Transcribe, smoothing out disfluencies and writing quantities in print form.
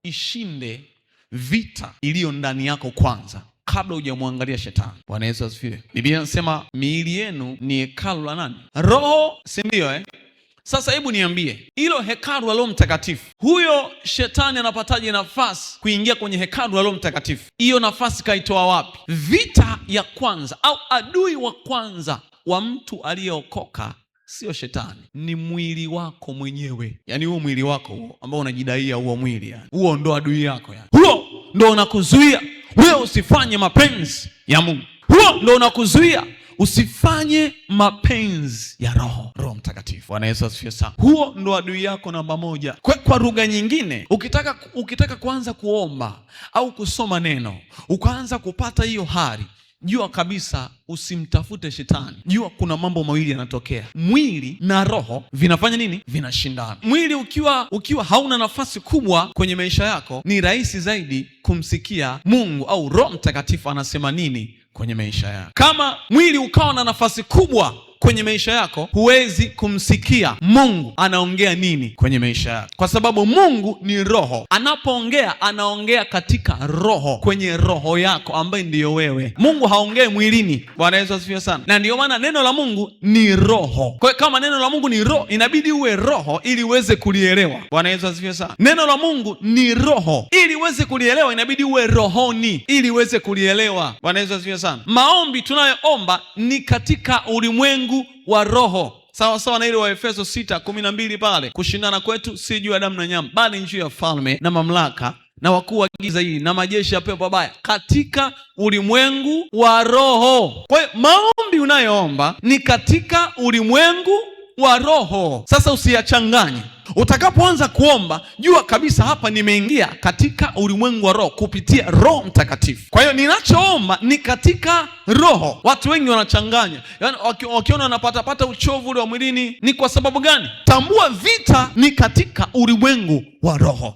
ishinde vita iliyo ndani yako kwanza kabla hujamwangalia shetani. Bwana Yesu asifiwe. Biblia inasema miili yenu ni hekalu la nani? Roho, si ndio? Sasa hebu niambie, hilo hekalu la Roho Mtakatifu, huyo shetani anapataje nafasi kuingia kwenye hekalu la Roho Mtakatifu? Hiyo nafasi kaitoa wapi? Vita ya kwanza au adui wa kwanza wa mtu aliyeokoka sio shetani, ni mwili wako mwenyewe. Yaani huo mwili wako huo ambao unajidaia huo mwili, yani huo ndo adui yako, yani huo ndo unakuzuia wewe usifanye mapenzi ya Mungu. Huo ndo unakuzuia usifanye mapenzi ya Roho Mtakatifu. Bwana Yesu asifiwe sana. Huo ndo adui yako namba moja. Kwa lugha nyingine, ukitaka kuanza kuomba au kusoma neno, ukaanza kupata hiyo hali, jua kabisa usimtafute shetani. Jua kuna mambo mawili yanatokea. Mwili na roho vinafanya nini? Vinashindana. Mwili ukiwa hauna nafasi kubwa kwenye maisha yako, ni rahisi zaidi kumsikia Mungu au Roho Mtakatifu anasema nini kwenye maisha yako. Kama mwili ukawa na nafasi kubwa kwenye maisha yako, huwezi kumsikia Mungu anaongea nini kwenye maisha yako, kwa sababu Mungu ni roho. Anapoongea anaongea katika roho, kwenye roho yako ambaye ndiyo wewe. Mungu haongei mwilini. Bwana Yesu asifiwe sana. Na ndiyo maana neno la Mungu ni roho. Kwa kama neno la Mungu ni roho, inabidi uwe roho ili uweze kulielewa. Bwana Yesu asifiwe sana. Neno la Mungu ni roho, ili uweze kulielewa inabidi uwe rohoni ili uweze kulielewa. Bwana Yesu asifiwe sana. Maombi tunayoomba ni katika ulimwengu wa roho, sawa sawa na ile wa Efeso 6:12 pale, kushindana kwetu si juu ya damu na nyama, bali juu ya falme na mamlaka na wakuu wa giza hili na majeshi ya pepo wabaya katika ulimwengu wa roho. Kwa hiyo maombi unayoomba ni katika ulimwengu wa roho. Sasa usiyachanganye. Utakapoanza kuomba, jua kabisa hapa nimeingia katika ulimwengu wa roho kupitia Roho Mtakatifu. Kwa hiyo ninachoomba ni katika roho. Watu wengi wanachanganya, yaani wakiona wanapata uchovu ule wa mwilini, ni kwa sababu gani? Tambua vita ni katika ulimwengu wa roho.